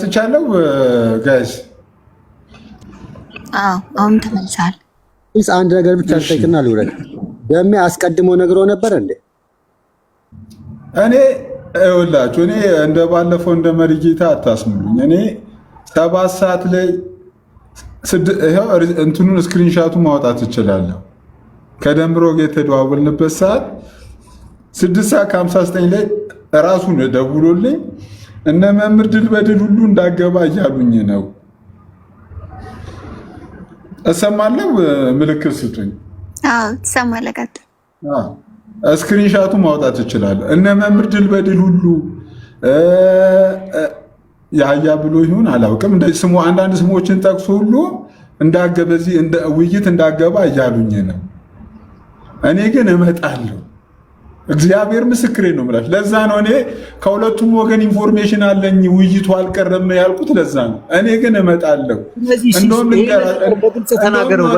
መጥቻለሁ ጋይስ። አሁን ተመልሳል። አንድ ነገር ብቻ ልጠይቅና ልውረድ። ደሜ አስቀድሞ ነግሮ ነበር እንዴ? እኔ እውላችሁ እኔ እንደ ባለፈው እንደ መሪጌታ አታስሙልኝ። እኔ 7 ሰዓት ላይ እንትኑን ስክሪንሻቱ ማውጣት እችላለሁ። ከደምሮ ጋር የተደዋወልንበት ሰዓት 6:59 ላይ ራሱን ደውሎልኝ እነ መምህር ድል በድል ሁሉ እንዳገባ እያሉኝ ነው። እሰማለሁ። ምልክት ስጡኝ። ትሰማለህ። ስክሪንሻቱ ማውጣት እችላለሁ። እነ መምህር ድል በድል ሁሉ ያያ ብሎ ይሁን አላውቅም፣ ስሙ አንዳንድ ስሞችን ጠቅሶ ሁሉ በዚህ ውይይት እንዳገባ እያሉኝ ነው። እኔ ግን እመጣለሁ። እግዚአብሔር ምስክሬ ነው የምላችሁ። ለዛ ነው እኔ ከሁለቱም ወገን ኢንፎርሜሽን አለኝ። ውይይቱ አልቀረም ያልኩት ለዛ ነው። እኔ ግን እመጣለሁ። እንደውም በግልጽ ተናገረው።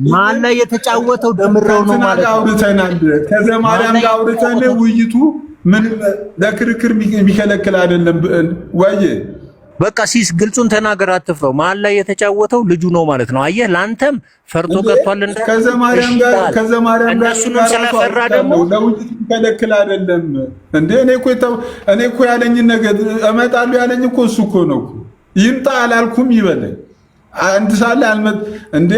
ማን ላይ የተጫወተው ደምረው ነው ማለት ነው። አውርተናል። ከዘማርያም ጋር አውርተን ውይይቱ ምንም ለክርክር የሚከለክል አይደለም ወይ? በቃ ሲስ ግልጹን ተናገር፣ አትፍረው። መሀል ላይ የተጫወተው ልጁ ነው ማለት ነው። አየህ፣ ላንተም ፈርቶ ቀርቷል። ከዘማርያም ጋር ስለፈራ ደግሞ ለውይይት የሚከለክል አይደለም እንዴ? እኔ እኮ ያለኝን ነገር እመጣለሁ ያለኝ እኮ እሱ እኮ ነው። ይምጣ አላልኩም ይበለኝ። አንድ ሳለ እንዴ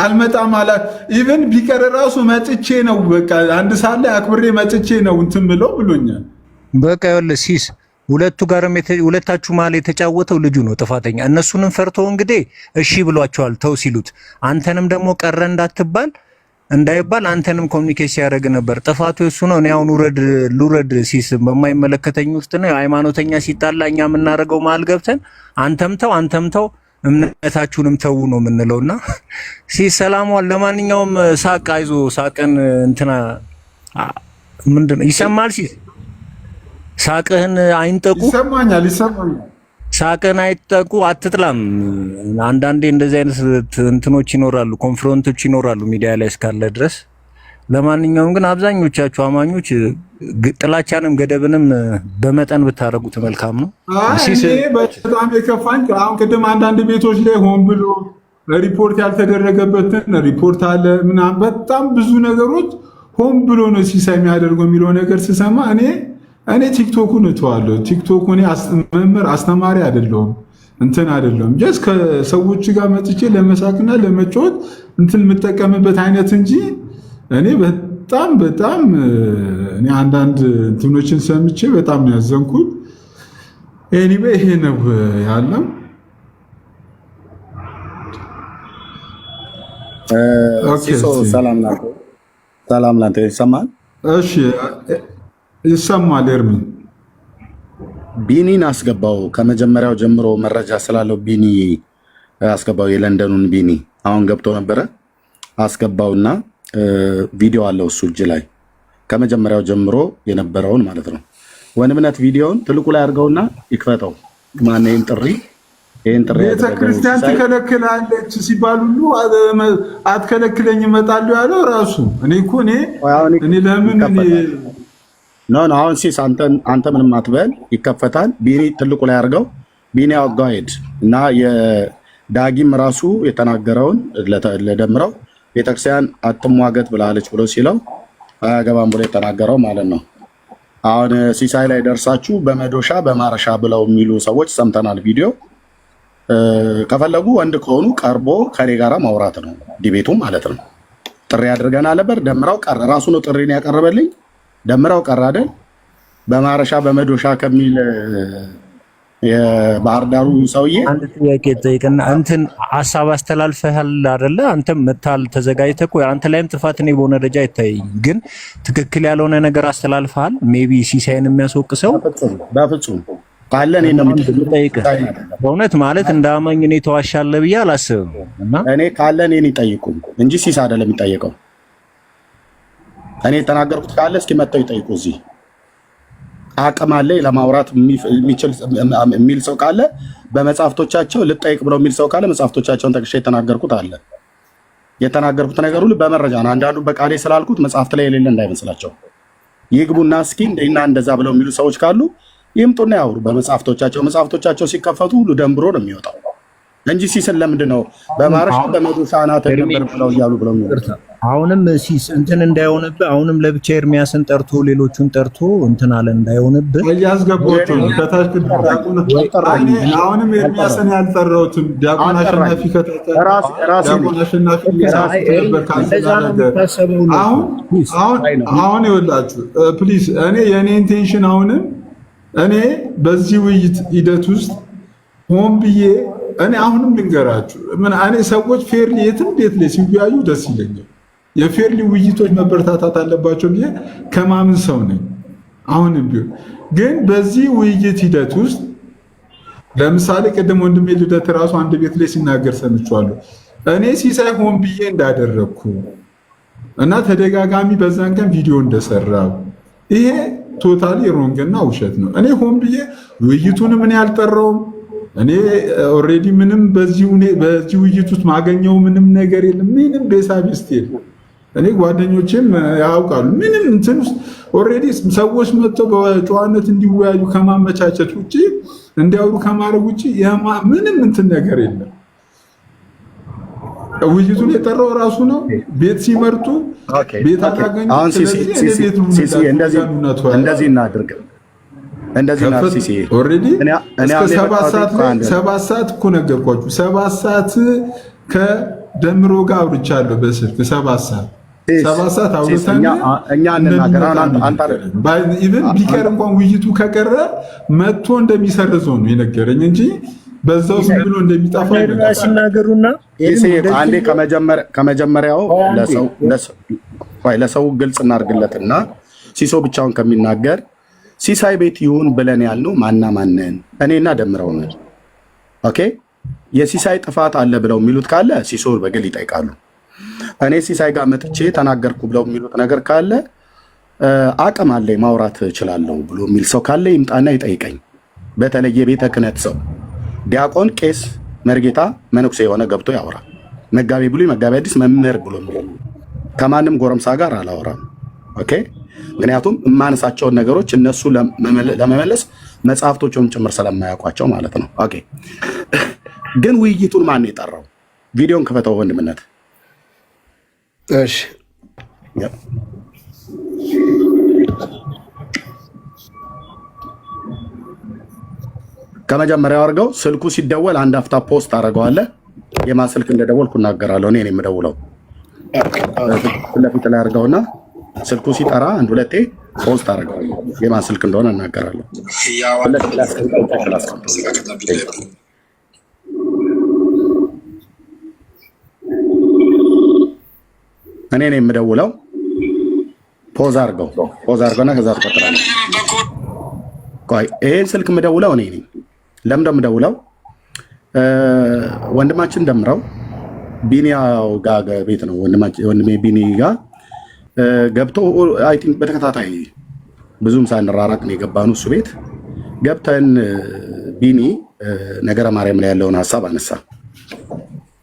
አልመጣም አላት። ኢቭን ቢቀር ራሱ መጥቼ ነው በቃ አንድ ሳለ አክብሬ መጥቼ ነው እንትን ብለው ብሎኛል። በቃ ይኸውልህ ሲስ ሁለታችሁ መሀል የተጫወተው ልጁ ነው ጥፋተኛ። እነሱንም ፈርቶ እንግዲህ እሺ ብሏቸዋል ተው ሲሉት፣ አንተንም ደግሞ ቀረ እንዳይባል አንተንም ኮሚኒኬት ሲያደርግ ነበር። ጥፋቱ እሱ ነው። እኔ አሁን ልውረድ ሲስ በማይመለከተኝ ውስጥ ነው። ሃይማኖተኛ ሲጣላ እኛ የምናደርገው መሀል ገብተን አንተም ተው እምነታችሁንም ተው ነው የምንለውና ሲስ ሰላሟል። ለማንኛውም ሳቅ፣ አይዞ ሳቅን እንትና ምንድን ነው ይሰማል ሲስ ሳቅህን አይንጠቁ። ይሰማኛል። ሳቅህን አይጠቁ፣ አትጥላም። አንዳንዴ እንደዚህ አይነት እንትኖች ይኖራሉ፣ ኮንፍሮንቶች ይኖራሉ ሚዲያ ላይ እስካለ ድረስ። ለማንኛውም ግን አብዛኞቻችሁ አማኞች ጥላቻንም ገደብንም በመጠን ብታረጉት መልካም ነው። በጣም የከፋኝ አሁን ቅድም አንዳንድ ቤቶች ላይ ሆን ብሎ ሪፖርት ያልተደረገበትን ሪፖርት አለ ምናምን፣ በጣም ብዙ ነገሮች ሆን ብሎ ነው ሲሳይ የሚያደርገው የሚለው ነገር ስሰማ እኔ ቲክቶኩን እተዋለሁ። ቲክቶክ እኔ መምህር አስተማሪ አይደለሁም፣ እንትን አይደለሁም። ጀስት ከሰዎች ጋር መጥቼ ለመሳቅና ለመጫወት እንትን የምጠቀምበት አይነት እንጂ እኔ በጣም እኔ አንዳንድ እንትኖችን ሰምቼ በጣም ነው ያዘንኩት። ኤኒዌይ ይሄ ነው ያለው። ሰላም ላንተ ይሰማል? እሺ ይሰማል። ኤርሚ ቢኒን አስገባው። ከመጀመሪያው ጀምሮ መረጃ ስላለው ቢኒ አስገባው። የለንደኑን ቢኒ አሁን ገብቶ ነበረ። አስገባውና ቪዲዮ አለው እሱ እጅ ላይ ከመጀመሪያው ጀምሮ የነበረውን ማለት ነው። ወንድምነት ቪዲዮውን ትልቁ ላይ አድርገውና ይክፈተው። ማን ይሄን ጥሪ ቤተክርስቲያን ትከለክላለች ሲባል ሁሉ አትከለክለኝ እመጣለሁ ያለው ራሱ። እኔ ለምን ኖ አሁን ሲስ አንተ ምንም አትበል፣ ይከፈታል። ቢኒ ትልቁ ላይ አድርገው። ቢኒ አጋይድ እና የዳጊም ራሱ የተናገረውን ለደምረው ቤተክርስቲያን አትሟገት ብላለች ብሎ ሲለው አያገባም ብሎ የተናገረው ማለት ነው። አሁን ሲሳይ ላይ ደርሳችሁ በመዶሻ በማረሻ ብለው የሚሉ ሰዎች ሰምተናል። ቪዲዮ ከፈለጉ ወንድ ከሆኑ ቀርቦ ከኔ ጋራ ማውራት ነው፣ ዲቤቱ ማለት ነው። ጥሪ አድርገናል ነበር። ደምረው ቀረ። ራሱ ነው ጥሪን ያቀረበልኝ። ደምረው ቀረ አይደል? በማረሻ በመዶሻ ከሚል የባህር ዳሩ ሰውዬ አንድ ጥያቄ ጠይቅና እንትን ሐሳብ አስተላልፈሃል አይደለ? አንተም መታል ተዘጋጅተህ እኮ አንተ ላይም ጥፋት እኔ በሆነ ደረጃ አይታየኝም፣ ግን ትክክል ያልሆነ ነገር አስተላልፈሃል። ሜቢ ሲሳይን የሚያስወቅሰው በፍጹም ካለ እኔ ነው የምጠይቅህ። በእውነት ማለት እንደ አማኝ እኔ ተዋሻለህ ብዬ አላስብም። እና እኔ ካለ እኔን ይጠይቁ እንጂ ሲሳ አይደለም የሚጠይቀው። እኔ የተናገርኩት ካለ እስኪ መጥተው ይጠይቁ። እዚህ አቅም አለ ለማውራት የሚል ሰው ካለ በመጽሐፍቶቻቸው ልጠይቅ ብለው የሚል ሰው ካለ መጽሐፍቶቻቸውን ጠቅሼ የተናገርኩት አለ። የተናገርኩት ነገር ሁሉ በመረጃ ነው። አንዳንዱ በቃሌ ስላልኩት መጽሐፍት ላይ የሌለ እንዳይመስላቸው። ይግቡና እስኪ እንደና እንደዛ ብለው የሚሉ ሰዎች ካሉ ይምጡና ያውሩ መጽሐፍቶቻቸው ሲከፈቱ ሁሉ ደንብሮ ነው የሚወጣው እንጂ ሲስን ለምንድን ነው በማረሻ በመዶሻና ተነበር ብለው እያሉ ብለው አሁንም ሲስ እንትን እንዳይሆንብህ አሁንም ለብቻ ኤርሚያስን ጠርቶ ሌሎቹን ጠርቶ እንትን አለ እንዳይሆንብህ እያስገባቸው ከታች ዲያቆን አሁንም ኤርሚያስን ያልጠራሁትም ዲያቆን አሸናፊ ዲያቆን አሸናፊ አሁን ይኸውላችሁ ፕሊዝ የኔ ኢንቴንሽን አሁንም እኔ በዚህ ውይይት ሂደት ውስጥ ሆን ብዬ እኔ አሁንም ልንገራችሁ እኔ ሰዎች ፌርሊ የትም ቤት ላይ ሲወያዩ ደስ ይለኛል። የፌርሊ ውይይቶች መበረታታት አለባቸው ብዬ ከማምን ሰው ነኝ። አሁንም ቢሆን ግን በዚህ ውይይት ሂደት ውስጥ ለምሳሌ ቅድም ወንድሜ ልደት ራሱ አንድ ቤት ላይ ሲናገር ሰምቼዋለሁ። እኔ ሲሳይ ሆን ብዬ እንዳደረግኩ እና ተደጋጋሚ በዛን ቀን ቪዲዮ እንደሰራው ይሄ ቶታሊ ሮንግ እና ውሸት ነው። እኔ ሆን ብዬ ውይይቱንም እኔ አልጠራውም። እኔ ኦልሬዲ ምንም በዚህ ውይይት ውስጥ ማገኘው ምንም ነገር የለም። ምንም ቤሳቢስት የለም። እኔ ጓደኞቼም ያውቃሉ። ምንም እንትን ውስጥ ኦልሬዲ ሰዎች መጥተው በጨዋነት እንዲወያዩ ከማመቻቸት ውጪ እንዲያወሩ ከማድረግ ውጪ ምንም እንትን ነገር የለም። ውይይቱን የጠራው ራሱ ነው። ቤት ሲመርጡ ቤት አታገኙ። እንደዚህ እናድርግ። እንደዚህ ነው ሲሲ ኦሬዲ እስከ 7 ሰዓት እኮ ነገርኳችሁ። 7 ሰዓት ከደምሮ ጋር አውርቻለሁ በስልክ 7 ሰዓት አውርተን እኛ እንናገራለን። ኢቭን ቢቀር እንኳን ውይይቱ ከቀረ መጥቶ እንደሚሰርዘው ነው የነገረኝ እንጂ በዛው ዝም ብሎ እንደሚጣፋ ሲናገሩና አንዴ ከመጀመሪያው ለሰው ግልጽ እናድርግለትና ሲሶ ብቻውን ከሚናገር ሲሳይ ቤት ይሁን ብለን ያልነው ማነን? እኔና ደምረው ነን። ኦኬ የሲሳይ ጥፋት አለ ብለው የሚሉት ካለ ሲሶ በግል ይጠይቃሉ። እኔ ሲሳይ ጋር መጥቼ ተናገርኩ ብለው የሚሉት ነገር ካለ አቅም አለኝ ማውራት እችላለሁ ብሎ የሚል ሰው ካለ ይምጣና ይጠይቀኝ። በተለይ የቤተ ክህነት ሰው ዲያቆን፣ ቄስ፣ መርጌታ፣ መነኩሴ የሆነ ገብቶ ያወራ። መጋቢ ብሉይ፣ መጋቢ አዲስ፣ መምህር ብሎ ከማንም ጎረምሳ ጋር አላወራም። ኦኬ ምክንያቱም የማነሳቸውን ነገሮች እነሱ ለመመለስ መጽሐፍቶቹም ጭምር ስለማያውቋቸው ማለት ነው። ኦኬ ግን ውይይቱን ማን የጠራው? ቪዲዮን ክፈተው ወንድምነት። እሺ ከመጀመሪያው አድርገው ስልኩ ሲደወል አንድ አፍታ ፖስት አደርገዋለሁ። የማን ስልክ እንደደወልኩ እናገራለሁ። እኔ ነኝ የምደውለው። ለፊት ላይ አድርገውና ስልኩ ሲጠራ አንድ ሁለቴ ፖስት አደርገዋለሁ። የማን ስልክ እንደሆነ እናገራለሁ። እኔ ነኝ የምደውለው። ፖዝ አድርገውና ከዛ ትቀጥላለህ። ቆይ ይሄን ስልክ የምደውለው እኔ ነኝ። ለምን እንደምደውለው ወንድማችን ደምረው ቢኒያው ጋር ቤት ነው። ወንድሜ ቢኒ ጋር ገብቶ አይ ቲንክ በተከታታይ ብዙም ሳንራራቅ ነው የገባነው። እሱ ቤት ገብተን ቢኒ ነገረ ማርያም ላይ ያለውን ሐሳብ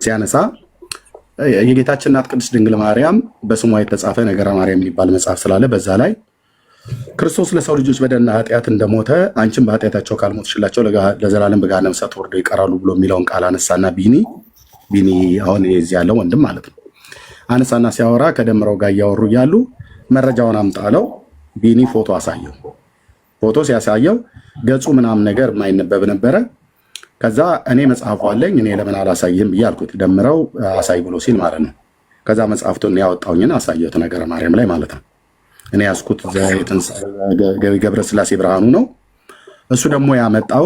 ሲያነሳ የጌታችን እናት ቅድስት ድንግል ማርያም በስሟ የተጻፈ ነገረ ማርያም የሚባል መጽሐፍ ስላለ በዛ ላይ ክርስቶስ ለሰው ልጆች በደልና ኃጢአት እንደሞተ አንቺም በኃጢአታቸው ካልሞትሽላቸው ለዘላለም በገሃነመ እሳት ወርደው ይቀራሉ ብሎ የሚለውን ቃል አነሳና ቢኒ አሁን የዚህ ያለው ወንድም ማለት ነው አነሳና ሲያወራ ከደምረው ጋር እያወሩ እያሉ መረጃውን አምጣለው። ቢኒ ፎቶ አሳየው። ፎቶ ሲያሳየው ገጹ ምናምን ነገር የማይነበብ ነበረ። ከዛ እኔ መጽሐፉ አለኝ እኔ ለምን አላሳይህም ብዬ አልኩት። ደምረው አሳይ ብሎ ሲል ማለት ነው። ከዛ መጽሐፍቱን ያወጣውኝን አሳየሁት ነገረ ማርያም ላይ ማለት ነው። እኔ ያስኩት ገብረ ስላሴ ብርሃኑ ነው። እሱ ደግሞ ያመጣው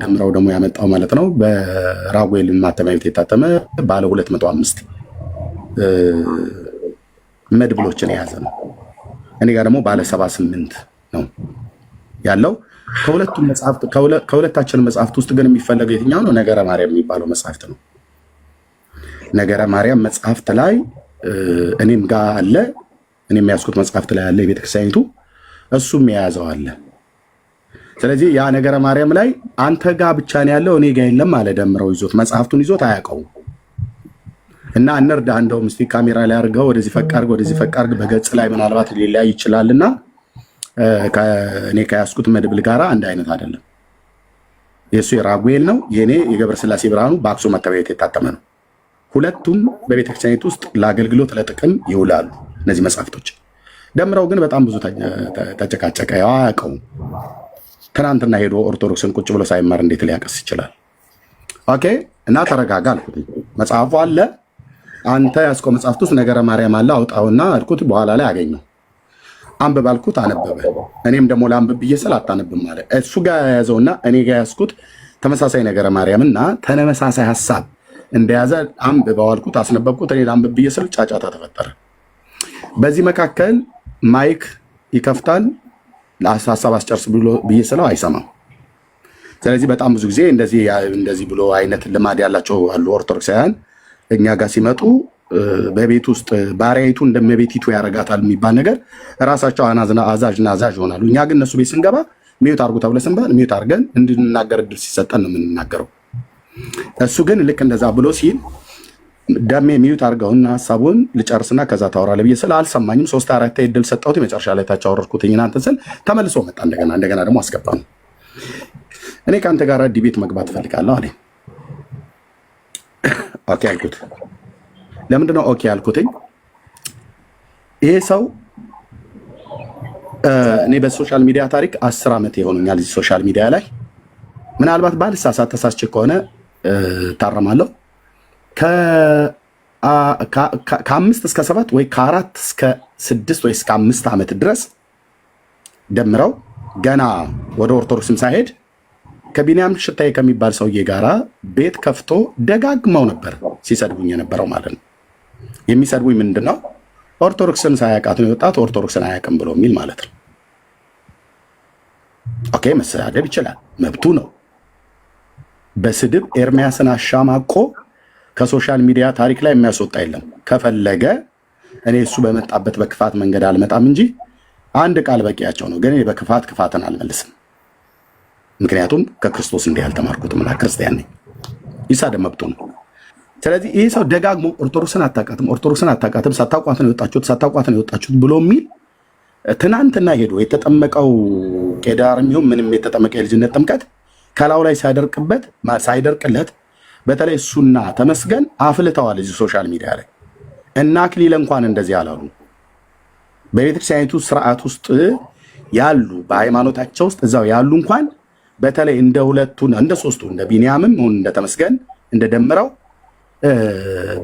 ደምረው ደግሞ ያመጣው ማለት ነው በራጉኤል ማተሚያ ቤት የታተመ ባለ 205 መድብሎችን የያዘ ነው። እኔ ጋር ደግሞ ባለ 78 ነው ያለው። ከሁለታችን መጽሐፍት ውስጥ ግን የሚፈለገው የትኛው ነው? ነገረ ማርያም የሚባለው መጽሐፍት ነው። ነገረ ማርያም መጽሐፍት ላይ እኔም ጋር አለ። እኔ የሚያስኩት መጽሐፍት ላይ ያለ የቤተክርስቲያኒቱ እሱም የያዘው አለ። ስለዚህ ያ ነገረ ማርያም ላይ አንተ ጋር ብቻ ነው ያለው እኔ ጋር የለም አለ። ደምረው ይዞት መጽሐፍቱን ይዞት አያውቀውም። እና እንርዳ እንደውም እስቲ ካሜራ ላይ አድርገው ወደዚህ ፈቅ አድርገው ወደዚህ ፈቅ አድርገው በገጽ ላይ ምናልባት ሊለያይ ይችላልና እኔ ከያዝኩት መድብል ጋራ አንድ አይነት አይደለም። የእሱ የራጉኤል ነው፣ የእኔ የገብረ ስላሴ ብርሃኑ በአክሱም መታወቂያ የታተመ ነው። ሁለቱም በቤተክርስቲያኒቱ ውስጥ ለአገልግሎት ለጥቅም ይውላሉ። እነዚህ መጽሐፍቶች ደምረው ግን በጣም ብዙ ተጨቃጨቀ። ያው አያውቀውም። ትናንትና ሄዶ ኦርቶዶክስን ቁጭ ብሎ ሳይማር እንዴት ሊያቀስ ይችላል? ኦኬ እና ተረጋጋ አልኩት። መጽሐፉ አለ፣ አንተ ያዝከው መጽሐፍት ውስጥ ነገረ ማርያም አለ፣ አውጣውና አልኩት። በኋላ ላይ አገኘው። አንብብ አልኩት፣ አነበበ። እኔም ደግሞ ለአንብብ ብዬ ስል አታነብም አለ። እሱ ጋር የያዘውና እኔ ጋር ያዝኩት ተመሳሳይ ነገረ ማርያምና ተመሳሳይ ሀሳብ እንደያዘ አንብበው አልኩት፣ አስነበብኩት። እኔ ለአንብብ ብዬ ስል ጫጫታ ተፈጠረ። በዚህ መካከል ማይክ ይከፍታል፣ ሀሳብ አስጨርስ ብዬ ስለው አይሰማም። ስለዚህ በጣም ብዙ ጊዜ እንደዚህ ብሎ አይነት ልማድ ያላቸው አሉ ኦርቶዶክሳውያን እኛ ጋር ሲመጡ በቤት ውስጥ ባሪያይቱ እንደመቤቲቱ ያረጋታል የሚባል ነገር ራሳቸው አዛዥና አዛዥ ይሆናሉ። እኛ ግን እነሱ ቤት ስንገባ ሚዩት አድርጉ ተብለ ስንባል ሚዩት አድርገን እንድንናገር እድል ሲሰጠን ነው የምንናገረው። እሱ ግን ልክ እንደዛ ብሎ ሲል ደሜ ሚዩት አድርገውና ሀሳቡን ልጨርስና ከዛ ታወራለህ ብዬ ስለ አልሰማኝም። 3-4 እድል ሰጠሁት። የመጨረሻ ላይ ታች አወረድኩት እናንተ ስል ተመልሶ መጣ። እንደገና ደግሞ አስገባ ነው። እኔ ከአንተ ጋር ዲቤት መግባት እፈልጋለሁ አለኝ። ኦኬ አልኩት። ለምንድነው ኦኬ አልኩትኝ? ይሄ ሰው እኔ በሶሻል ሚዲያ ታሪክ 10 ዓመት የሆኑኛል እዚህ ሶሻል ሚዲያ ላይ። ምናልባት ባልሳሳት ተሳስቼ ከሆነ ታረማለሁ። ከ5 እስከ 7 ወይ ከ4 እስከ 6 ወይ እስከ 5 ዓመት ድረስ ደምረው ገና ወደ ኦርቶዶክስም ሳይሄድ ከቢንያም ሽታዬ ከሚባል ሰውዬ ጋራ ቤት ከፍቶ ደጋግመው ነበር ሲሰድቡኝ የነበረው ማለት ነው። የሚሰድቡኝ ምንድነው? ኦርቶዶክስን ሳያውቃት ነው የወጣት፣ ኦርቶዶክስን አያውቅም ብሎ የሚል ማለት ነው። ኦኬ መሰዳደብ ይችላል፣ መብቱ ነው። በስድብ ኤርሚያስን አሻማቆ ከሶሻል ሚዲያ ታሪክ ላይ የሚያስወጣ የለም። ከፈለገ እኔ እሱ በመጣበት በክፋት መንገድ አልመጣም እንጂ አንድ ቃል በቂያቸው ነው። ግን በክፋት ክፋትን አልመልስም። ምክንያቱም ከክርስቶስ እንዲህ ያልተማርኩትም እና ክርስቲያን ነኝ። ይሳደብ መብቱ ነው። ስለዚህ ይህ ሰው ደጋግሞ ኦርቶዶክስን አታውቃትም፣ ሳታውቋት ነው የወጣችሁት ብሎ የሚል ትናንትና ሄዶ የተጠመቀው ቄዳር የሚሆን ምንም የተጠመቀ የልጅነት ጥምቀት ከላው ላይ ሳይደርቅለት በተለይ እሱና ተመስገን አፍልተዋል እዚህ ሶሻል ሚዲያ ላይ እና አክሊል እንኳን እንደዚህ አላሉ። በቤተክርስቲያኒቱ ስርዓት ውስጥ ያሉ በሃይማኖታቸው ውስጥ እዛው ያሉ እንኳን በተለይ እንደ ሁለቱ እንደ ሶስቱ እንደ ቢንያምም ሆነ እንደ ተመስገን እንደ ደምረው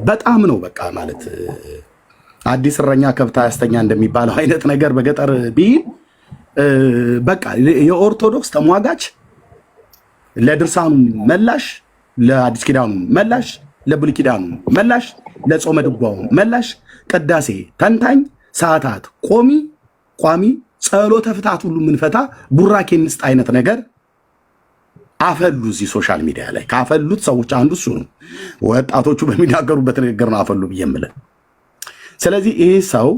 በጣም ነው በቃ ማለት አዲስ እረኛ ከብት አያስተኛ እንደሚባለው አይነት ነገር በገጠር ቢል በቃ የኦርቶዶክስ ተሟጋች ለድርሳኑ መላሽ፣ ለአዲስ ኪዳኑ መላሽ፣ ለብሉይ ኪዳኑ መላሽ፣ ለጾመ ድጓው መላሽ፣ ቅዳሴ ተንታኝ፣ ሰዓታት ቋሚ ጸሎተ ፍታት ሁሉ ምንፈታ ቡራኬ እንስጥ አይነት ነገር አፈሉ። እዚህ ሶሻል ሚዲያ ላይ ካፈሉት ሰዎች አንዱ እሱ ነው። ወጣቶቹ በሚናገሩበት ንግግር ነው አፈሉ ብዬ የምልህ። ስለዚህ ይሄ ሰው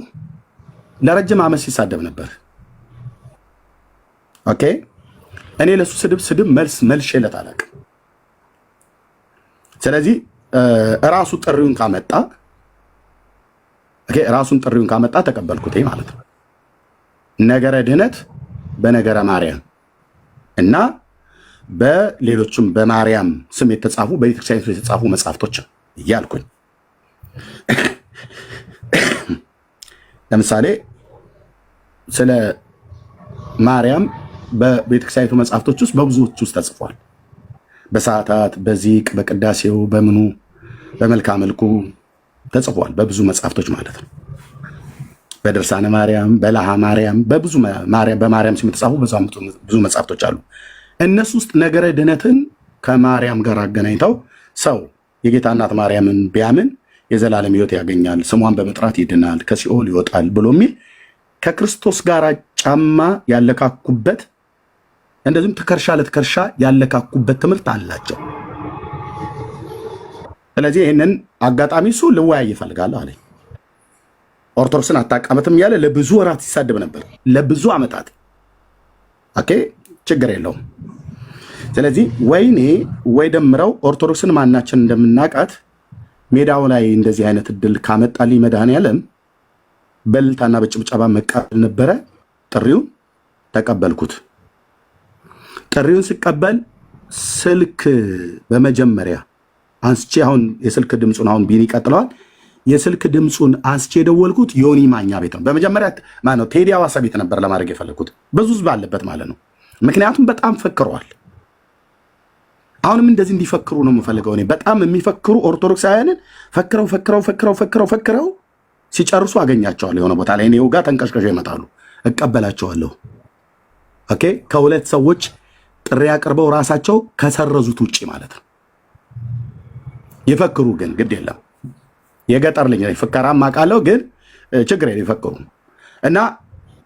ለረጅም ዓመት ሲሳደብ ነበር። ኦኬ እኔ ለሱ ስድብ መልሼለት አላውቅም። ስለዚህ ራሱን ጥሪውን ካመጣ ተቀበልኩት ማለት ነው። ነገረ ድህነት በነገረ ማርያም እና በሌሎችም በማርያም ስም የተጻፉ በቤተክርስቲያን የተጻፉ መጽሐፍቶች እያልኩኝ ለምሳሌ ስለ ማርያም በቤተክርስቲያኒቱ መጽሐፍቶች ውስጥ በብዙዎች ውስጥ ተጽፏል። በሰዓታት፣ በዚቅ፣ በቅዳሴው፣ በምኑ በመልካ መልኩ ተጽፏል። በብዙ መጽሐፍቶች ማለት ነው። በድርሳነ ማርያም፣ በላሃ ማርያም፣ በብዙ በማርያም ስም የተጻፉ ብዙ መጽሐፍቶች አሉ። እነሱ ውስጥ ነገረ ድህነትን ከማርያም ጋር አገናኝተው ሰው የጌታ እናት ማርያምን ቢያምን የዘላለም ሕይወት ያገኛል፣ ስሟን በመጥራት ይድናል፣ ከሲኦል ይወጣል ብሎ የሚል ከክርስቶስ ጋር ጫማ ያለካኩበት እንደዚሁም ትከርሻ ለትከርሻ ያለካኩበት ትምህርት አላቸው። ስለዚህ ይህንን አጋጣሚ እሱ ልወያይ ይፈልጋለሁ አለኝ። ኦርቶዶክስን አታቃመትም ያለ ለብዙ ወራት ይሳደብ ነበር፣ ለብዙ ዓመታት። ኦኬ ችግር የለውም። ስለዚህ ወይኔ ወይ ደምረው ኦርቶዶክስን ማናችን እንደምናቃት ሜዳው ላይ እንደዚህ አይነት እድል ካመጣልኝ መድኃኔዓለም በልታና በጭብጨባ መቃበል ነበረ ጥሪው። ተቀበልኩት። ጥሪውን ስቀበል ስልክ በመጀመሪያ አንስቼ አሁን የስልክ ድምፁን አሁን ቢኒ ቀጥለዋል። የስልክ ድምፁን አንስቼ የደወልኩት ዮኒ ማኛ ቤት ነው። በመጀመሪያ ማነው ቴዲ አዋሳ ቤት ነበር ለማድረግ የፈለግኩት ብዙ ህዝብ አለበት ማለት ነው። ምክንያቱም በጣም ፈክረዋል። አሁንም እንደዚህ እንዲፈክሩ ነው የምፈልገው። እኔ በጣም የሚፈክሩ ኦርቶዶክሳውያንን ፈክረው ሲጨርሱ አገኛቸዋለሁ። የሆነ ቦታ ላይ እኔው ጋር ተንቀሽቀሽ ይመጣሉ፣ እቀበላቸዋለሁ። ኦኬ ከሁለት ሰዎች ጥሪ አቅርበው ራሳቸው ከሰረዙት ውጭ ማለት ነው። ይፈክሩ ግን ግድ የለም የገጠር ልጅ ነኝ፣ ፍከራም አውቃለሁ፣ ግን ችግር የለም ይፈክሩ። እና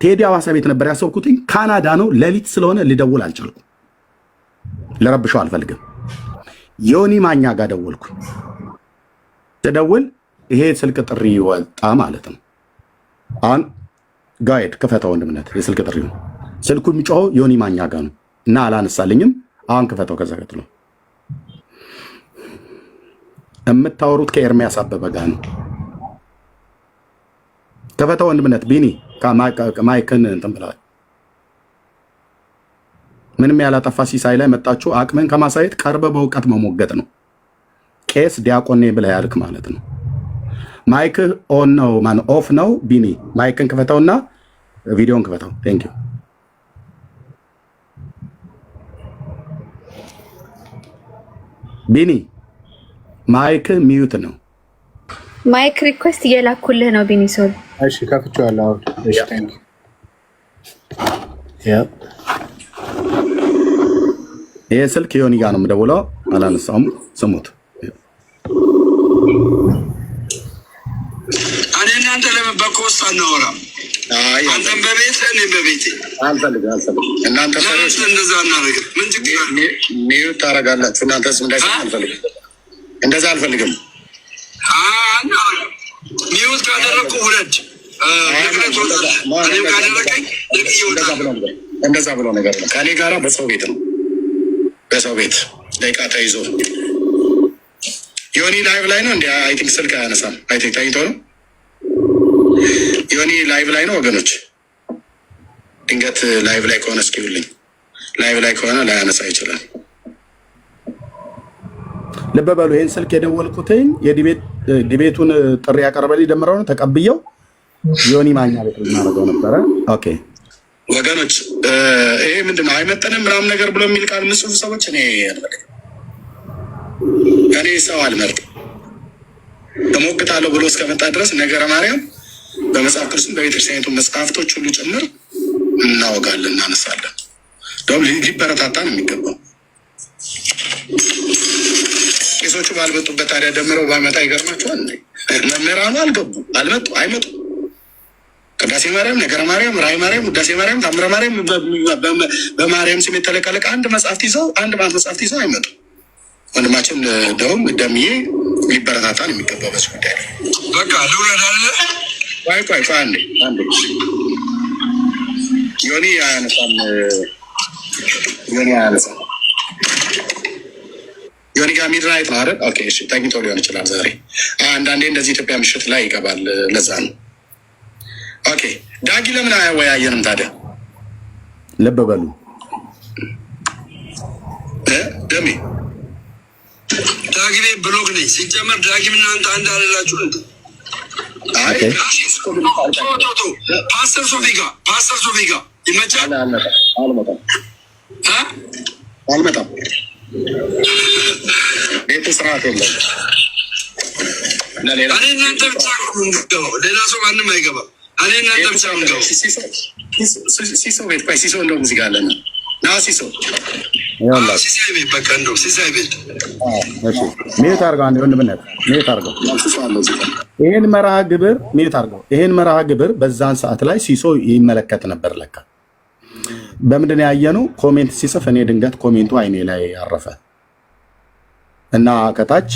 ቴዲ አዋሳ ቤት ነበር ያሰብኩትኝ። ካናዳ ነው፣ ሌሊት ስለሆነ ልደውል አልቻልኩም። ልረብሸው አልፈልግም። ዮኒ ማኛ ጋር ደወልኩ። ስደውል ይሄ ስልክ ጥሪ ወጣ ማለት ነው። አሁን ጋይድ ክፈተው ወንድምነት፣ የስልክ ጥሪ ነው። ስልኩ የሚጮኸው ዮኒ ማኛ ጋር ነው እና አላነሳልኝም። አሁን ክፈተው። ከዛ ቀጥሎ የምታወሩት ከኤርሚያስ አበበ ጋር ነው። ክፈተው ወንድምነት። ቢኒ ማይክን እንትን ብለዋል። ምንም ያላጠፋ ሲሳይ ላይ መጣችሁ አቅምን ከማሳየት ቀርበ በእውቀት መሞገጥ ነው። ቄስ ዲያቆኔ ብለህ ያልክ ማለት ነው። ማይክ ኦን ነው ማን ኦፍ ነው? ቢኒ ማይክን ክፈተውና ቪዲዮን ክፈተው። ቴንክ ዩ ቢኒ። ማይክ ሚዩት ነው። ማይክ ሪኩዌስት እየላኩልህ ነው ቢኒ ሶል። እሺ ከፍቼዋለሁ። እሺ ቴንክ ዩ ይሄ ስልክ ዮኒ ጋር ነው የምደውለው። አላነሳውም። ስሙት። እኔ እናንተ ለምን በኮስት አናወራም? አንተም በቤት እኔም በቤቴ አልፈልግም። እናንተ እንደዛ እናደርግ ምን ችግር አለ? ሚዩት ታደርጋላችሁ እናንተ። እንደዛ አልፈልግም። ሚዩት ካደረግኩ ውረድ። እኔም ካደረገኝ እንደዛ ብሎ ነገር ነው። ከኔ ጋራ በሰው ቤት ነው፣ በሰው ቤት ደቂቃ ተይዞ ዮኒ ላይቭ ላይ ነው። እንዲ አይ ቲንክ ስልክ አያነሳም። አይ ቲንክ ተኝቶ ነው። ዮኒ ላይቭ ላይ ነው ወገኖች። ድንገት ላይቭ ላይ ከሆነ እስኪውልኝ። ላይቭ ላይ ከሆነ ላያነሳ ይችላል። ልብ በሉ። ይህን ስልክ የደወልኩትኝ የዲቤቱን ጥሪ ያቀረበልኝ ደምረው ነው ተቀብየው ዮኒ ማኛ ቤት ልናደርገው ነበረ። ኦኬ ወገኖች፣ ይሄ ምንድነው አይመጠንም ምናምን ነገር ብሎ የሚል ቃል የምጽፉ ሰዎች እኔ ሰው አልመርጥም። እሞግታለሁ ብሎ እስከመጣ ድረስ ነገረ ማርያም በመጽሐፍ ቅዱስም በቤተክርስቲያኒቱ መጽሐፍቶች ሁሉ ጭምር እናወጋለን፣ እናነሳለን። ደም ሊበረታታ ነው የሚገባው። ቄሶቹ ባልመጡበት ታዲያ ደምረው ባመጣ ይገርማቸዋል። መምህራኑ አልገቡ አልመጡ አይመጡ ቅዳሴ ማርያም፣ ነገረ ማርያም፣ ራእይ ማርያም፣ ውዳሴ ማርያም፣ ታምረ ማርያም በማርያም ስም የተለቀለቀ አንድ መጽሐፍት ይዘው አይመጡ። ወንድማችን ደውም ደምዬ ሊበረታታ ነው የሚገባው በዚህ ጉዳይ ላይ። በቃ ልውረድ አለ። ቆይ አንዴ ዮኒ አያነሳም። ዮኒ ጋር ሚድናይት ነው አይደል? ኦኬ እሺ፣ ተኝቶ ሊሆን ይችላል ዛሬ። አንዳንዴ እንደዚህ ኢትዮጵያ ምሽት ላይ ይገባል፣ ለዛ ነው። ኦኬ ዳጊ ለምን አያወያየንም ታዲያ? ልብ በሉ ደሜ ዳጊ ቤት ብሎክ ነኝ። ሲጀመር ዳጊ ምን አንተ አንድ አለላችሁ እንዴ? ፓስተር ሶፊ ጋር ይመቻል። አልመጣም። ቤት ስርዓት የለም። እኔ እናንተ ብቻ ነው የምንገባው፣ ሌላ ሰው ማንም አይገባም። እኔ እናንተ ብቻ ነው የምንገባው። ሲሶ ቤት ቆይ፣ ሲሶ እንደው ሙዚቃ አለ ነው ሲሶ ሲሳይ ቤት በቃ እንደው ሲሳይ ቤት ሚዩት አድርገው። አንድ ወንድምነት ሚዩት አድርገው። ይሄን መርሃ ግብር ሚዩት አድርገው። ይሄን መርሃ ግብር በዛን ሰዓት ላይ ሲሶ ይመለከት ነበር ለካ። በምንድን ያየነው? ኮሜንት ሲጽፍ እኔ ድንገት ኮሜንቱ አይኔ ላይ አረፈ እና ከታች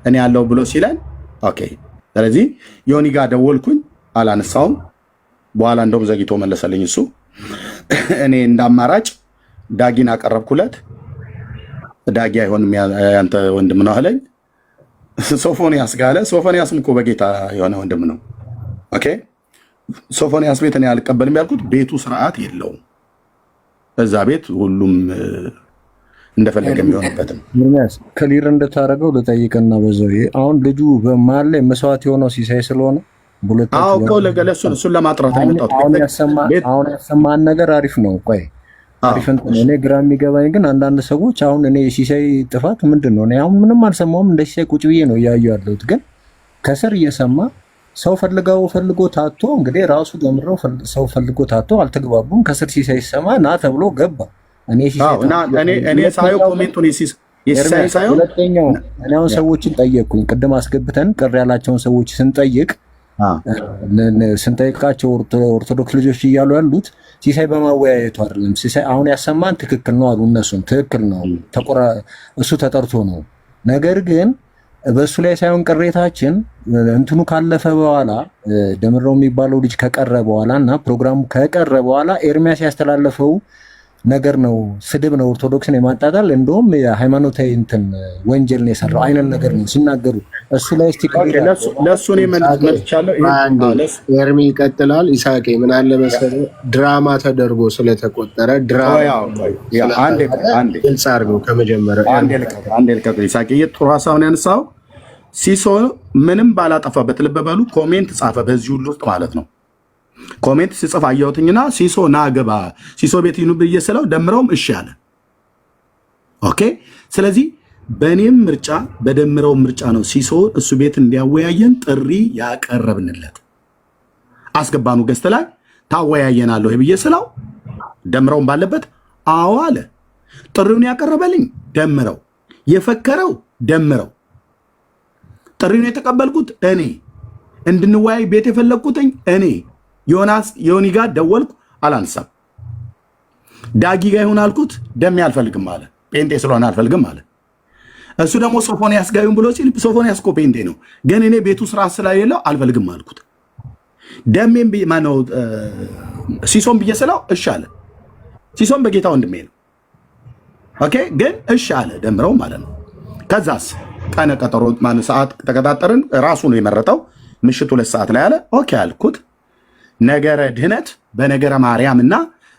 እኔ ያለው ብሎ ሲለን ኦኬ። ስለዚህ ዮኒ ጋር ደወልኩኝ፣ አላነሳውም። በኋላ እንደውም ዘግይቶ መለሰልኝ እሱ። እኔ እንዳማራጭ ዳጊን አቀረብኩለት። ዳጊ አይሆንም ያንተ ወንድም ነው አለኝ። ሶፎንያስ ጋር አለ። ሶፎንያስም እኮ በጌታ የሆነ ወንድም ነው። ኦኬ ሶፎንያስ ቤት እኔ አልቀበልም ያልኩት ቤቱ ስርዓት የለውም። እዛ ቤት ሁሉም እንደፈለገ የሚሆንበት ነው። ምክንያት ክሊር እንደታረገው ልጠይቅና በዛው አሁን ልጁ በመሀል ላይ መስዋዕት የሆነው ሲሳይ ስለሆነ እሱን ለማጥራት አሁን ያሰማን ነገር አሪፍ ነው። ቆይ አሪፍ እንትን እኔ ግራ የሚገባኝ ግን አንዳንድ ሰዎች አሁን እኔ የሲሳይ ጥፋት ምንድን ነው? እኔ አሁን ምንም አልሰማሁም። እንደ ሲሳይ ቁጭ ብዬ ነው እያዩ ያለሁት። ግን ከስር እየሰማ ሰው ፈልጎ ታቶ እንግዲህ ራሱ ደምረው ሰው ፈልጎ ታቶ አልተግባቡም። ከስር ሲሳይ ሲሰማ ና ተብሎ ገባ። እኔ ሳየው ኮሜንቱን ሲሳይ ሳየው ሁለተኛው እኔ አሁን ሰዎችን ጠየቅኩኝ። ቅድም አስገብተን ቅር ያላቸውን ሰዎች ስንጠይቃቸው ኦርቶዶክስ ልጆች እያሉ ያሉት ሲሳይ በማወያየቱ አይደለም። ሲሳይ አሁን ያሰማን ትክክል ነው አሉ። እነሱም ትክክል ነው እሱ ተጠርቶ ነው። ነገር ግን በእሱ ላይ ሳይሆን ቅሬታችን እንትኑ ካለፈ በኋላ ደምረው የሚባለው ልጅ ከቀረ በኋላ እና ፕሮግራሙ ከቀረ በኋላ ኤርሚያስ ያስተላለፈው ነገር ነው። ስድብ ነው፣ ኦርቶዶክስን የማጣጣል እንደውም የሃይማኖታዊ እንትን ወንጀል ነው የሰራው አይነት ነገር ነው ሲናገሩ። እሱ ላይ ለእሱ እኔ መልቻለሁ። ኤርሚ ይቀጥላል። ኢሳቄ ምን አለ መሰለህ ድራማ ተደርጎ ስለተቆጠረ ግልጽ አድርገው ከመጀመሪያ አንዴ ልቀጥል። ኢሳቄ ጥሩ ሀሳቡን ያነሳው ሲሶ ምንም ባላጠፋበት ልብ በሉ ኮሜንት ጻፈ በዚህ ሁሉ ውስጥ ማለት ነው። ኮሜንት ሲጽፍ አየሁትኝና ሲሶ ናገባ ሲሶ ቤት ይኑ ብዬ ስለው ደምረውም እሺ አለ። ኦኬ። ስለዚህ በእኔም ምርጫ በደምረው ምርጫ ነው ሲሶ እሱ ቤት እንዲያወያየን ጥሪ ያቀረብንለት። አስገባኑ ገስት ላይ ታወያየናለሁ ብዬ ስለው ደምረውም ባለበት አዎ አለ። ጥሪውን ያቀረበልኝ ደምረው፣ የፈከረው ደምረው፣ ጥሪውን የተቀበልኩት እኔ፣ እንድንወያይ ቤት የፈለግኩትኝ እኔ። ዮኒ ጋር ደወልኩ አላንሳም። ዳጊ ጋር ይሁን አልኩት ደሜ አልፈልግም አለ። ጴንጤ ስለሆነ አልፈልግም አለ። እሱ ደግሞ ሶፎንያስ ጋር ይሁን ብሎ ሲል ሶፎንያስ እኮ ጴንጤ ነው፣ ግን እኔ ቤቱ ስራ ስለሌለው አልፈልግም አልኩት። ደሜም ማነው ሲሶን ብዬ ስለው እሺ አለ። ሲሶን በጌታ ወንድሜ ነው። ኦኬ። ግን እሺ አለ ደምረው ማለት ነው። ከዛስ ቀነ ቀጠሮ ማን ሰዓት ተቀጣጠርን። ራሱ ነው የመረጠው። ምሽት 2 ሰዓት ላይ አለ። ኦኬ አልኩት። ነገረ ድህነት በነገረ ማርያም እና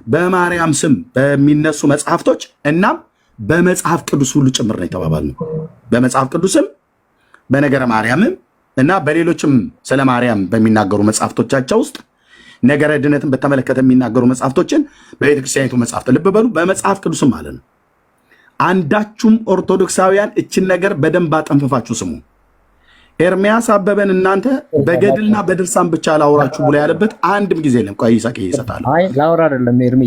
በማርያም ስም በሚነሱ መጽሐፍቶች እናም በመጽሐፍ ቅዱስ ሁሉ ጭምር ነው የተባባልነው። በመጽሐፍ ቅዱስም በነገረ ማርያምም እና በሌሎችም ስለ ማርያም በሚናገሩ መጽሐፍቶቻቸው ውስጥ ነገረ ድህነትን በተመለከተ የሚናገሩ መጽሐፍቶችን በቤተክርስቲያኒቱ መጽሐፍት ልብ በሉ፣ በመጽሐፍ ቅዱስም ማለት ነው። አንዳችሁም ኦርቶዶክሳውያን እችን ነገር በደንብ አጠንፈፋችሁ ስሙ። ኤርሚያስ አበበን እናንተ በገድልና በድርሳን ብቻ ላውራችሁ ብሎ ያለበት አንድም ጊዜ የለም። ቆይ ይሳቅ ይሰጣል። አይ ላውራ አይደለም ኤርሚ፣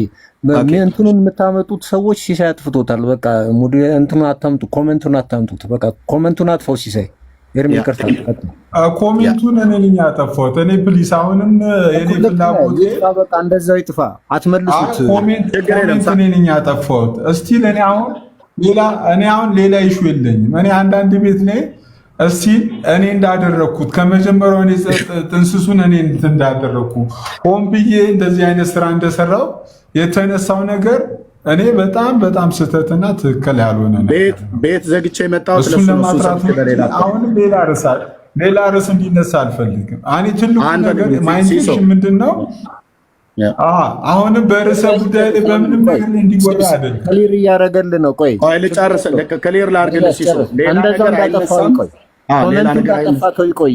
እንትኑን የምታመጡት ሰዎች ሲሳይ አጥፍቶታል። በቃ እንትኑን አታምጡ፣ ኮሜንቱን አታምጡት። በቃ ኮሜንቱን አጥፋው ሲሳይ። ኤርሚ ይቅርታ፣ ኮሜንቱን እኔ ነኝ ያጠፋሁት። እኔ ፕሊስ አሁንም የኔ ፍላጎት በቃ እንደዛው ይጥፋ፣ አትመልሱት። ኮሜንት እኔ ነኝ ያጠፋሁት። እስቲ እኔ አሁን ሌላ ኢሹ የለኝም። እኔ አንዳንድ ቤት ላይ እስቲ እኔ እንዳደረግኩት ከመጀመሪያው እኔ ጥንስሱን እኔ እንዳደረግኩ ሆን ብዬ እንደዚህ አይነት ስራ እንደሰራው የተነሳው ነገር እኔ በጣም ስህተትና ትክክል ያልሆነ ቤት ዘግቼ የመጣው እሱን ለማጥራት አሁንም ሌላ ርዕስ እንዲነሳ አልፈልግም። እኔ ትልቁ ነገር ማይንቴንሽን ምንድን ነው? አሁንም በርዕሰ ጉዳይ ላይ በምንም ነገር እንዲወራ አይደለም። ክሊር እያደረገልህ ነው። ቆይ ልጨርስ፣ ክሊር ላድርግልህ ሲሶ። እንደዛው እንዳጠፋው ይቆይ፣ ኮሜንት እንዳጠፋከው ይቆይ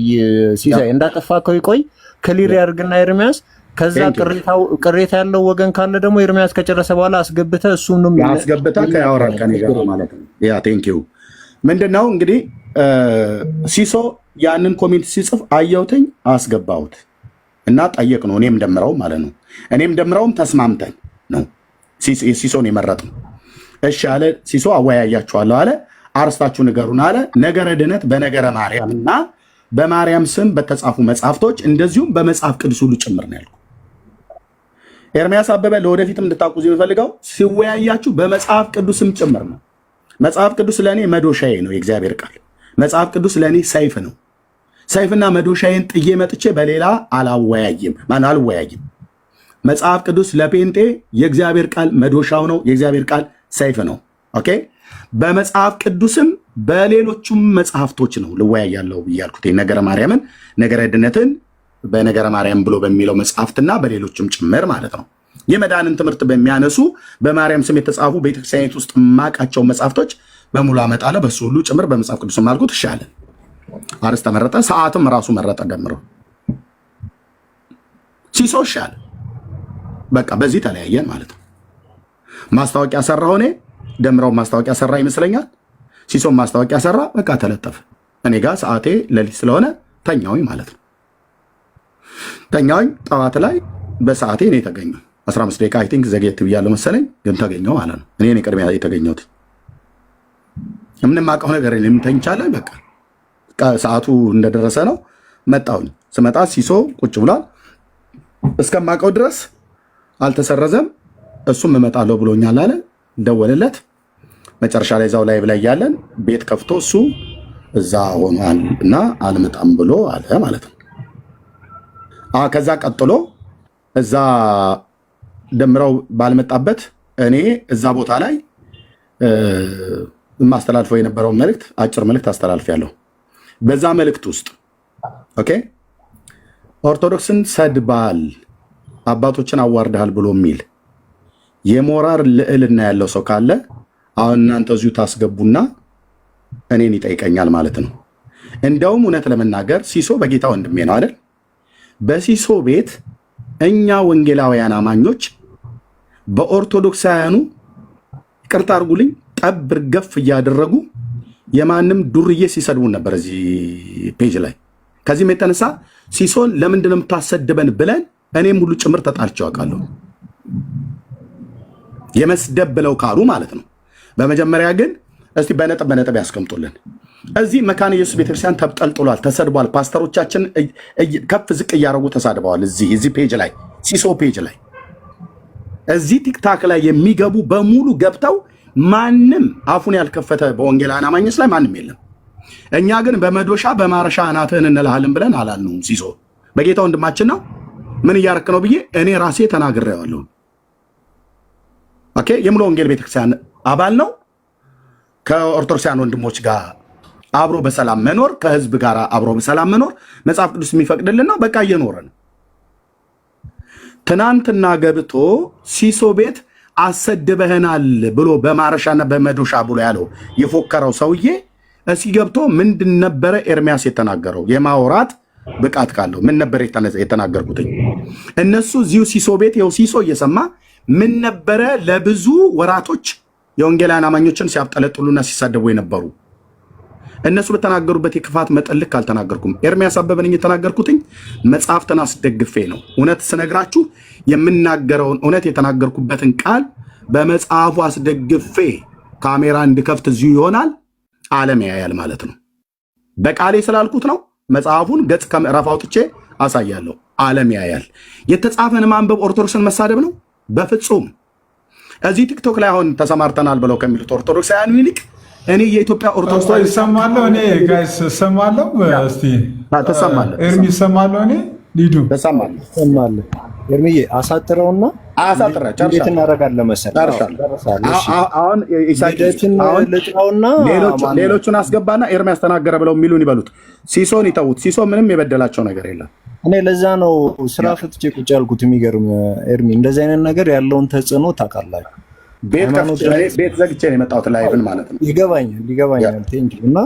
ሲሳይ፣ እንዳጠፋከው ይቆይ። ክሊር ያድርግና ኤርሚያስ። ከዛ ቅሬታ ያለው ወገን ካለ ደግሞ ኤርሚያስ ከጨረሰ በኋላ አስገብተህ እሱንም አስገብተህ ያወራል ከኔ ጋር ማለት ነው። ያ ቴንክ ዩ። ምንድነው እንግዲህ ሲሶ ያንን ኮሜንት ሲጽፍ አየሁትኝ፣ አስገባሁት እና ጠየቅ ነው። እኔም ደምረው ማለት ነው። እኔም ደምረውም ተስማምተን ነው ሲሶን የመረጥነው። እሺ አለ ሲሶ። አወያያችኋለሁ አለ። አርስታችሁ ንገሩን አለ። ነገረ ድህነት በነገረ ማርያም እና በማርያም ስም በተጻፉ መጽሐፍቶች እንደዚሁም በመጽሐፍ ቅዱስ ሁሉ ጭምር ነው ያልኩ። ኤርሚያስ አበበ ለወደፊትም እንድታውቁ የሚፈልገው ሲወያያችሁ በመጽሐፍ ቅዱስም ጭምር ነው። መጽሐፍ ቅዱስ ለእኔ መዶሻዬ ነው፣ የእግዚአብሔር ቃል። መጽሐፍ ቅዱስ ለእኔ ሰይፍ ነው። ሰይፍና መዶሻዬን ጥዬ መጥቼ በሌላ አልወያይም። መጽሐፍ ቅዱስ ለጴንጤ የእግዚአብሔር ቃል መዶሻው ነው፣ የእግዚአብሔር ቃል ሰይፍ ነው። ኦኬ። በመጽሐፍ ቅዱስም በሌሎቹም መጽሐፍቶች ነው ልወያያለሁ እያልኩት ነገረ ማርያምን፣ ነገረ ድነትን በነገረ ማርያም ብሎ በሚለው መጽሐፍትና በሌሎችም ጭምር ማለት ነው። የመዳንን ትምህርት በሚያነሱ በማርያም ስም የተጻፉ ቤተክርስቲያኒት ውስጥ ማቃቸው መጽሐፍቶች በሙሉ አመጣለሁ። በሱ ሁሉ ጭምር በመጽሐፍ ቅዱስ ማልኩት ይሻለ አርስተ መረጠ፣ ሰዓትም ራሱ መረጠ ደምረው ሲሶ ይሻለ። በቃ በዚህ ተለያየን ማለት ነው። ማስታወቂያ ሰራሁ እኔ፣ ደምረው ማስታወቂያ ሰራ ይመስለኛል። ሲሶ ማስታወቂያ ሰራ፣ በቃ ተለጠፈ። እኔ ጋር ሰዓቴ ሌሊት ስለሆነ ተኛውኝ ማለት ነው። ተኛውኝ። ጠዋት ላይ በሰዓቴ እኔ ተገኘሁ። 15 ደቂቃ አይ ቲንክ ዘግየት ብያለሁ መሰለኝ፣ ግን ተገኘሁ ማለት ነው። እኔ ነኝ ቅድሚያ የተገኘሁት። ምንም አውቀው ነገር የለም። ተኝቻለሁ። በቃ ሰዓቱ እንደደረሰ ነው መጣሁኝ። ስመጣ ሲሶ ቁጭ ብሏል። እስከማውቀው ድረስ አልተሰረዘም። እሱም እመጣለሁ ብሎኛል አለ። ደወለለት። መጨረሻ ላይ እዛው ላይ ብላይ ያለን ቤት ከፍቶ እሱ እዛ ሆኗል እና አልመጣም ብሎ አለ ማለት ነው። ከዛ ቀጥሎ እዛ ደምረው ባልመጣበት እኔ እዛ ቦታ ላይ የማስተላልፈው የነበረው መልእክት አጭር መልእክት አስተላልፌያለሁ። በዛ መልእክት ውስጥ ኦኬ ኦርቶዶክስን ሰድባል፣ አባቶችን አዋርደሃል ብሎ የሚል የሞራል ልዕልና ያለው ሰው ካለ አሁን እናንተ እዚሁ ታስገቡና እኔን ይጠይቀኛል ማለት ነው። እንደውም እውነት ለመናገር ሲሶ በጌታ ወንድሜ ነው አይደል? በሲሶ ቤት እኛ ወንጌላውያን አማኞች በኦርቶዶክሳውያኑ ይቅርታ አድርጉልኝ ጠብ ገፍ እያደረጉ የማንም ዱርዬ ሲሰድቡን ነበር እዚህ ፔጅ ላይ። ከዚህም የተነሳ ሲሶን ለምንድን ነው የምታሰድበን ብለን እኔም ሁሉ ጭምር ተጣልቼ አውቃለሁ። የመስደብ ብለው ካሉ ማለት ነው። በመጀመሪያ ግን እስቲ በነጥብ ያስቀምጡልን። እዚህ መካነ ኢየሱስ ቤተክርስቲያን ተብጠልጥሏል፣ ተሰድቧል። ፓስተሮቻችን ከፍ ዝቅ እያደረጉ ተሳድበዋል። እዚህ ፔጅ ላይ ሲሶ ፔጅ ላይ እዚህ ቲክታክ ላይ የሚገቡ በሙሉ ገብተው ማንም አፉን ያልከፈተ በወንጌላውያን አማኞች ላይ ማንም የለም። እኛ ግን በመዶሻ በማረሻ አናትህን እንልሃለን ብለን አላልነውም። ሲሶ በጌታ ወንድማችን ነው። ምን እያረክ ነው ብዬ እኔ ራሴ ተናግሬዋለሁ። ኦኬ የሙሉ ወንጌል ቤተክርስቲያን አባል ነው። ከኦርቶዶክሳውያን ወንድሞች ጋር አብሮ በሰላም መኖር፣ ከህዝብ ጋር አብሮ በሰላም መኖር መጽሐፍ ቅዱስ የሚፈቅድልን ነው። በቃ እየኖረ ነው። ትናንትና ገብቶ ሲሶ ቤት አሰድበህናል ብሎ በማረሻና በመዶሻ ብሎ ያለው የፎከረው ሰውዬ እስኪ ገብቶ ምንድን ነበረ ኤርሚያስ የተናገረው? የማውራት ብቃት ካለው ምን ነበር የተናገርኩት? እነሱ እዚሁ ሲሶ ቤት ይኸው ሲሶ እየሰማ ምን ነበረ ለብዙ ወራቶች የወንጌላውያን አማኞችን ሲያብጠለጥሉና ሲሳደቡ የነበሩ እነሱ በተናገሩበት የክፋት መጠን ልክ አልተናገርኩም። ኤርሚያስ አበበ ነኝ የተናገርኩትኝ መጽሐፍትን አስደግፌ ነው። እውነት ስነግራችሁ የምናገረውን እውነት የተናገርኩበትን ቃል በመጽሐፉ አስደግፌ ካሜራ እንድከፍት እዚሁ ይሆናል፣ ዓለም ያያል ማለት ነው። በቃሌ ስላልኩት ነው። መጽሐፉን ገጽ ከምዕራፍ አውጥቼ አሳያለሁ፣ ዓለም ያያል። የተጻፈን ማንበብ ኦርቶዶክስን መሳደብ ነው? በፍጹም። እዚህ ቲክቶክ ላይ አሁን ተሰማርተናል ብለው ከሚሉት ኦርቶዶክሳውያን ይልቅ እኔ የኢትዮጵያ ኦርቶዶክስ ይሰማለሁ። እኔ ጋይስ እሰማለሁ። እስቲ ተሰማለህ? ኤርሚ እሰማለሁ። እኔ ሊዱ ተሰማለህ? ኤርሚዬ አሳጥረውና እንዴት እናደርጋለን መሰለህ? አሁን ሌሎቹን አስገባና ኤርሚያስ ተናገረ ብለው የሚሉን ይበሉት። ሲሶን ይተዉት። ሲሶ ምንም የበደላቸው ነገር የለም። እኔ ለዛ ነው ስራ ፍትቼ ቁጭ ያልኩት። የሚገርም ኤርሚ፣ እንደዚህ አይነት ነገር ያለውን ተጽዕኖ ታውቃላችሁ። ቤት ዘግቼ ነው የመጣሁት ላይቭን ማለት ነው። ይገባኛል። ቴንኪው። እና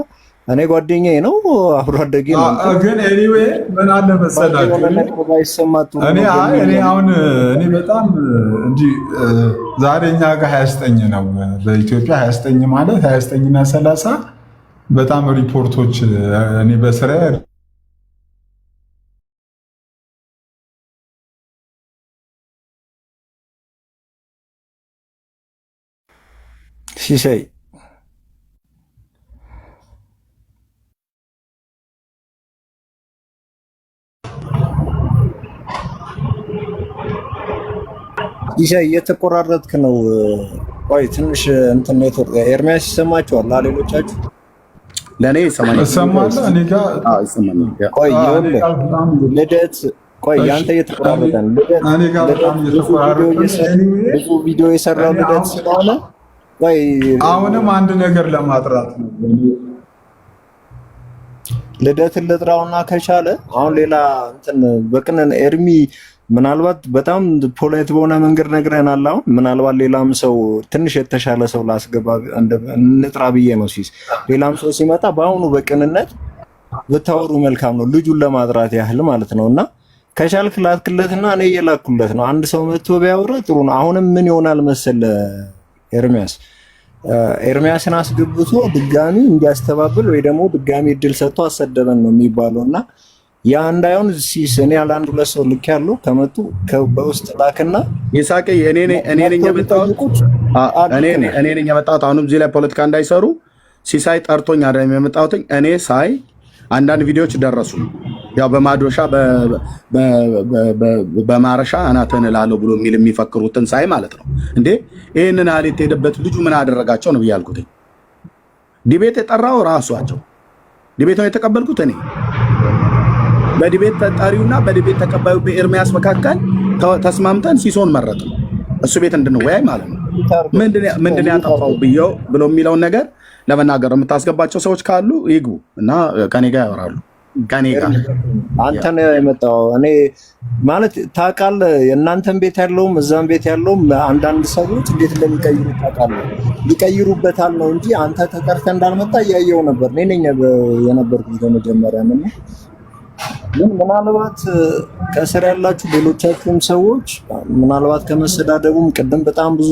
እኔ ጓደኛዬ ነው፣ አብሮ አደጌ ነው። ግን ኤኒዌይ ምን አለ መሰላችሁ እኔ አሁን እኔ በጣም እንጂ ዛሬ እኛ ጋር 29 ነው በኢትዮጵያ 29 ማለት 29 እና 30 በጣም ሪፖርቶች እኔ በስራ ሲሳይ እየተቆራረጥክ ነው። ቆይ ትንሽ እንትን ኔትወርክ ኤርሚያስ ይሰማችኋል? ሌሎቻችሁ ለእኔ ይሰማኛል። እኔ ጋር ቆይ ልደት ቆይ ያንተ እየተቆራረጠ ነው። ብዙ ቪዲዮ የሰራው ልደት ስለሆነ ቆይ አሁንም አንድ ነገር ለማጥራት ነው። ልደትን ልጥራውና ከቻለ አሁን ሌላ እንትን በቅንን ኤርሚ ምናልባት በጣም ፖላይት በሆነ መንገድ ነግረናል። አሁን ምናልባት ሌላም ሰው ትንሽ የተሻለ ሰው ላስገባ እንጥራ ብዬ ነው። ሲስ ሌላም ሰው ሲመጣ በአሁኑ በቅንነት ብታወሩ መልካም ነው፣ ልጁን ለማጥራት ያህል ማለት ነው። እና ከቻልክ ላክለትና እኔ እየላኩለት ነው። አንድ ሰው መጥቶ ቢያወራ ጥሩ ነው። አሁንም ምን ይሆናል መሰለ ኤርሚያስን አስገብቶ ድጋሚ እንዲያስተባብል ወይ ደግሞ ድጋሚ እድል ሰጥቶ አሰደበን ነው የሚባለው። እና ያ እንዳይሆን እኔ ያለ አንድ ሁለት ሰው ልክ ያለው ከመጡ በውስጥ ላክና ይሳቅ እኔ ነኝ የመጣሁት። አሁንም እዚህ ላይ ፖለቲካ እንዳይሰሩ ሲሳይ ጠርቶኝ አይደለም የመጣሁት። እኔ ሳይ አንዳንድ ቪዲዮዎች ደረሱ። ያው በማዶሻ በማረሻ አናተን እላለሁ ብሎ የሚፈክሩትን ሳይ ማለት ነው እንዴ ይሄንን አለት ሄደበት ልጁ ምን አደረጋቸው ነው ብያልኩት። ዲቤት የጠራው ራሷቸው ዲቤቱን የተቀበልኩት እኔ በዲቤት ተጣሪውና በዲቤት ተቀባዩ በኤርሚያስ መካከል ተስማምተን ሲሶን መረጥ ነው እሱ ቤት እንድንወያይ ማለት ነው። ምንድን ያጠፋው ብሎ የሚለውን ነገር ለመናገር የምታስገባቸው ሰዎች ካሉ ይግቡ እና ከኔ ጋር ያወራሉ። ከኔ ጋር አንተ ነው የመጣው። እኔ ማለት ታውቃለህ፣ የእናንተን ቤት ያለውም እዛም ቤት ያለውም አንዳንድ ሰዎች እንዴት እንደሚቀይሩ ታውቃለህ። ሊቀይሩበታል ነው እንጂ አንተ ተቀርተህ እንዳልመጣ እያየው ነበር። እኔ ነኝ የነበርኩት በመጀመሪያ ምን ምናልባት ከስር ያላችሁ ሌሎቻችሁም ሰዎች ምናልባት ከመሰዳደቡም ቅድም በጣም ብዙ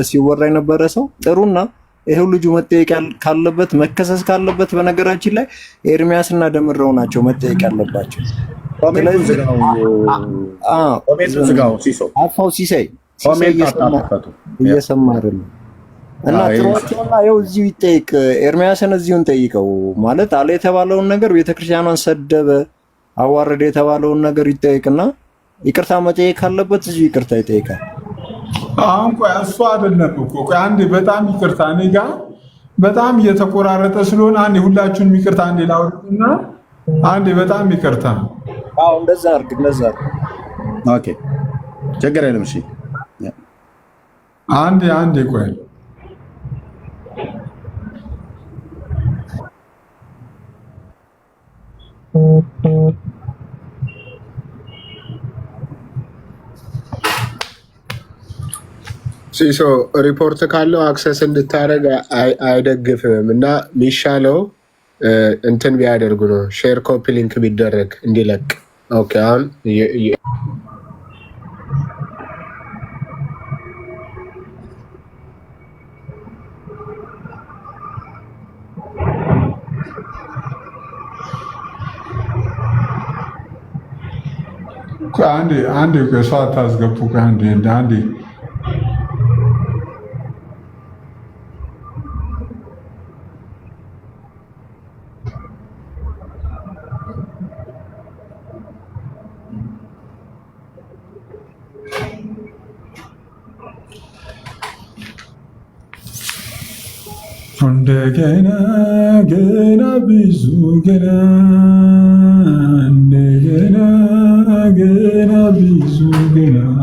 ሲወራ የነበረ ሰው ጥሩና ይሄው ልጁ መጠየቅ ካለበት መከሰስ ካለበት በነገራችን ላይ ኤርሚያስ እና ደምረው ናቸው መጠየቅ ያለባቸው። አፋው ሲሳይ እየሰማ አይደለም እና ጥሯቸውና ይኸው እዚሁ ይጠይቅ። ኤርሚያስን እዚሁን ጠይቀው ማለት አለ የተባለውን ነገር ቤተክርስቲያኗን ሰደበ አዋረደ የተባለውን ነገር ይጠይቅና ይቅርታ መጠየቅ ካለበት እዚሁ ይቅርታ ይጠይቃል። አሁን ቆይ እሱ አይደለም እኮ ቆይ አንዴ በጣም ይቅርታ እኔ ጋር በጣም እየተቆራረጠ ስለሆነ አንዴ ሁላችሁንም ይቅርታ አንዴ ላውርድና አንዴ በጣም ይቅርታ። አዎ እንደዛ አድርግ። ኦኬ ችግር የለም። እሺ አንዴ ቆይ ሲሶ ሪፖርት ካለው አክሰስ እንድታደርግ አይደግፍም እና የሚሻለው እንትን ቢያደርጉ ነው። ሼር ኮፒ ሊንክ ቢደረግ እንዲለቅ። ኦኬ አሁን አንዴ ሰው አታስገቡ። አንዴ እንደገና ገና ብዙ ገና እንደገና ገና ብዙ ገና